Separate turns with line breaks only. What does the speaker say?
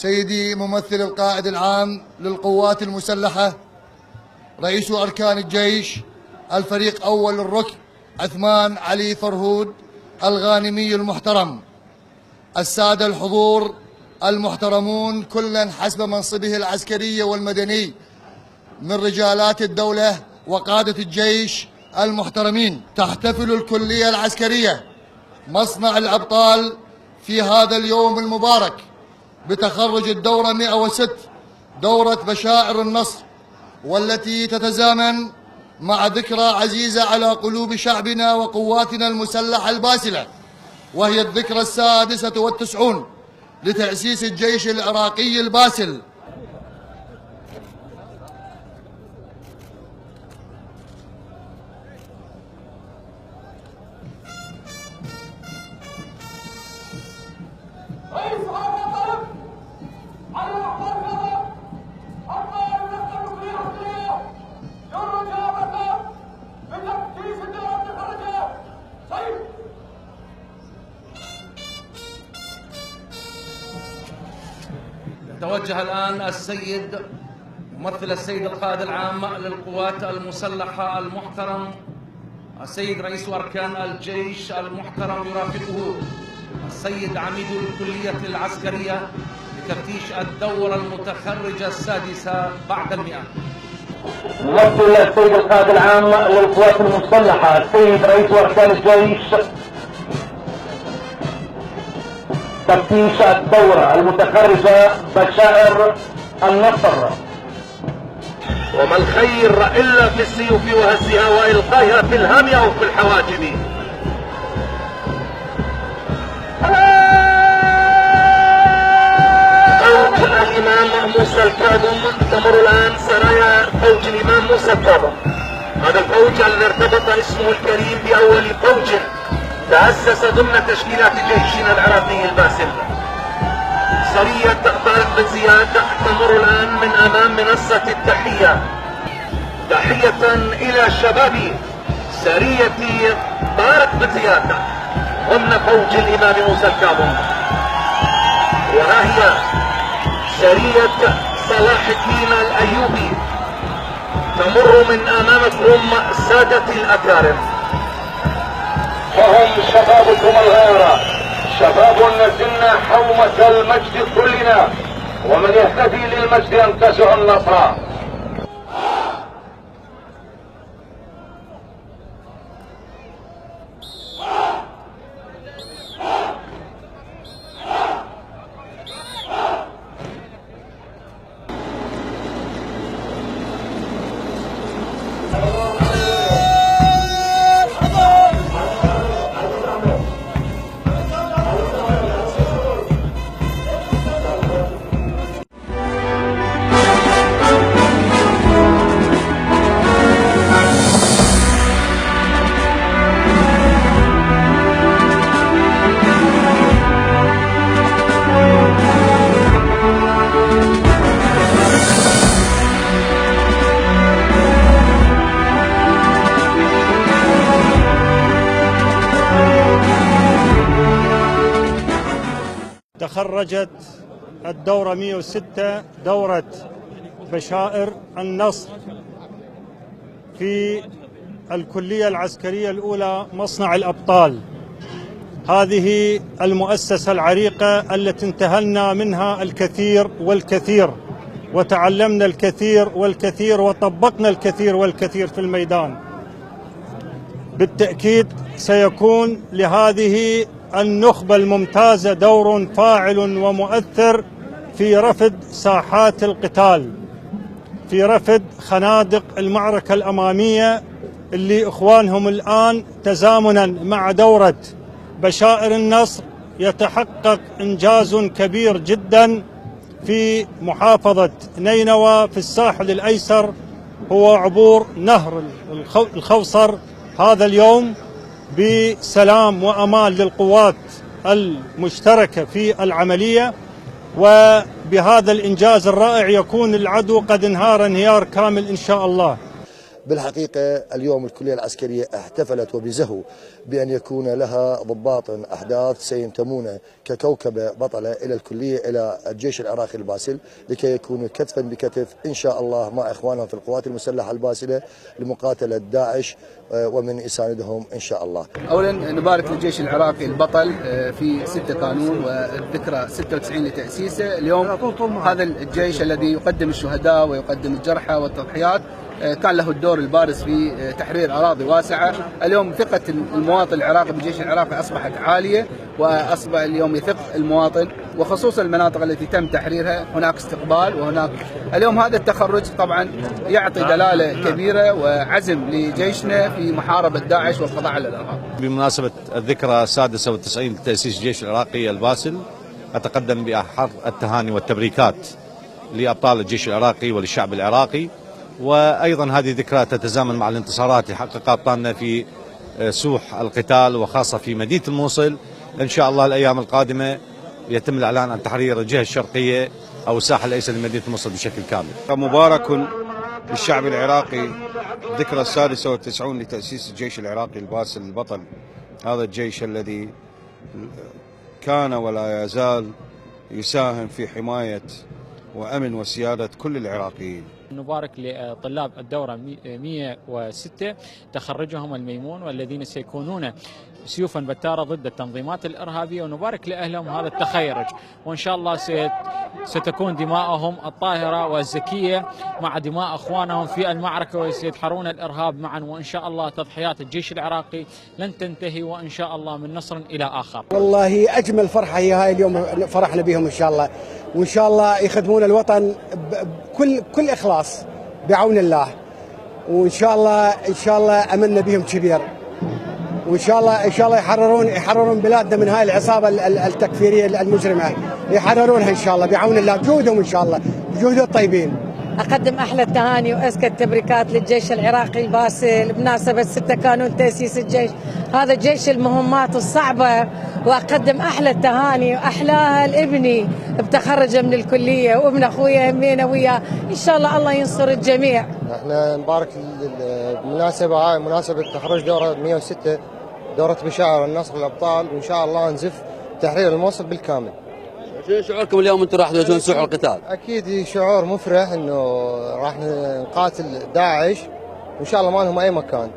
سيدي ممثل القائد العام للقوات المسلحة، رئيس أركان الجيش، الفريق أول الركن عثمان علي فرهود الغانمي المحترم، السادة الحضور المحترمون كلا حسب منصبه العسكري والمدني من رجالات الدولة وقادة الجيش المحترمين، تحتفل الكلية العسكرية مصنع الأبطال في هذا اليوم المبارك بتخرج الدورة 106 دورة بشائر النصر، والتي تتزامن مع ذكرى عزيزة على قلوب شعبنا وقواتنا المسلحة الباسلة، وهي الذكرى 96 لتأسيس الجيش العراقي الباسل.
توجه الآن السيد ممثل السيد القائد العام للقوات المسلحة المحترم السيد رئيس أركان الجيش المحترم، يرافقه السيد عميد الكلية العسكرية لتفتيش الدورة المتخرجة السادسة بعد 100.
ممثل السيد القائد العام للقوات المسلحة السيد رئيس أركان الجيش، تفتيش الدورة المتخرجة بشائر النصر.
وما الخير إلا في السيوف وهزها وإلقائها في الهامية أو في الحواجب. فوج الإمام موسى الكاظم تمر الآن سرايا فوج الإمام موسى الكاظم. هذا الفوج الذي ارتبط اسمه الكريم بأول فوج تأسس ضمن تشكيلات جيشنا العراقي الباسل. سرية طارق بن زياد تمر الآن من أمام منصة التحية. تحية إلى شباب سرية طارق بن زياد ضمن فوج الإمام موسى الكاظم. وها هي سرية صلاح الدين الأيوبي تمر من أمامكم سادة الأكارم.
فهم شبابكم الغيرة، شباب نزلنا حومة المجد كلنا، ومن يهتدي للمجد ينتزع النصر.
تخرجت الدورة 106 دورة بشائر النصر في الكلية العسكرية الأولى مصنع الأبطال. هذه المؤسسة العريقة التي انتهلنا منها الكثير والكثير، وتعلمنا الكثير والكثير، وطبقنا الكثير والكثير في الميدان. بالتأكيد سيكون لهذه النخبة الممتازة دور فاعل ومؤثر في رفد ساحات القتال، في رفد خنادق المعركة الأمامية اللي إخوانهم الآن تزامنا مع دورة بشائر النصر يتحقق إنجاز كبير جدا في محافظة نينوى في الساحل الأيسر، هو عبور نهر الخوصر هذا اليوم بسلام وأمان للقوات المشتركة في العملية. وبهذا الإنجاز الرائع يكون العدو قد انهار انهيار كامل إن شاء الله.
بالحقيقة اليوم الكلية العسكرية احتفلت وبزهو بأن يكون لها ضباط أحداث سينتمون ككوكبة بطلة إلى الكلية، إلى الجيش العراقي الباسل، لكي يكونوا كتفا بكتف إن شاء الله مع إخوانهم في القوات المسلحة الباسلة لمقاتلة داعش ومن يساندهم إن شاء الله.
أولا نبارك للجيش العراقي البطل في 6 كانون والذكرى 96 لتأسيسه. اليوم هذا الجيش الذي يقدم الشهداء ويقدم الجرحى والتضحيات كان له الدور البارز في تحرير أراضي واسعة. اليوم ثقة المواطن العراقي بالجيش العراقي أصبحت عالية، وأصبح اليوم يثق المواطن، وخصوصا المناطق التي تم تحريرها هناك استقبال. وهناك اليوم هذا التخرج طبعا يعطي دلالة كبيرة وعزم لجيشنا في محاربة داعش والقضاء على الإرهاب.
بمناسبة الذكرى 96 لتأسيس الجيش العراقي الباسل، أتقدم بأحر التهاني والتبريكات لأبطال الجيش العراقي وللشعب العراقي. وأيضا هذه الذكرى تتزامن مع الانتصارات اللي حققها أبطالنا في سوح القتال، وخاصة في مدينة الموصل. إن شاء الله الأيام القادمة يتم الإعلان عن تحرير الجهة الشرقية أو الساحل الأيسر لمدينة الموصل بشكل كامل.
مبارك للشعب العراقي الذكرى 96 لتأسيس الجيش العراقي الباسل البطل، هذا الجيش الذي كان ولا يزال يساهم في حماية وأمن وسيادة كل العراقيين.
نبارك لطلاب الدورة 106 تخرجهم الميمون، والذين سيكونون سيوفا بتارة ضد التنظيمات الإرهابية، ونبارك لأهلهم هذا التخيرج، وإن شاء الله ستكون دماءهم الطاهرة والزكية مع دماء أخوانهم في المعركة، وسيدحرون الإرهاب معا. وإن شاء الله تضحيات الجيش العراقي لن تنتهي، وإن شاء الله من نصر إلى آخر.
والله أجمل فرحة هي هاي اليوم، فرحنا بهم إن شاء الله، وإن شاء الله يخدمون الوطن بكل إخلاص بعون الله، وإن شاء الله أملنا بهم كبير، وإن شاء الله يحررون بلادنا من هاي العصابة التكفيرية المجرمة، يحررونها إن شاء الله بعون الله، بجهودهم إن شاء الله، بجهود الطيبين.
أقدم أحلى التهاني وأزكى التبريكات للجيش العراقي الباسل بمناسبة 6 كانون تأسيس الجيش، هذا جيش المهمات الصعبة. وأقدم أحلى التهاني وأحلاها لابني بتخرجه من الكلية، وابن أخويا همينا وياه، إن شاء الله ينصر الجميع.
احنا نبارك بالمناسبة هاي، مناسبة تخرج دورة 106 دورة بشائر النصر الأبطال، وإن شاء الله نزف تحرير الموصل بالكامل.
شنو شعوركم اليوم انتم راح تواجهون سوح القتال؟
اكيد شعور مفرح انه راح نقاتل داعش، وان شاء الله ما لهم اي مكان.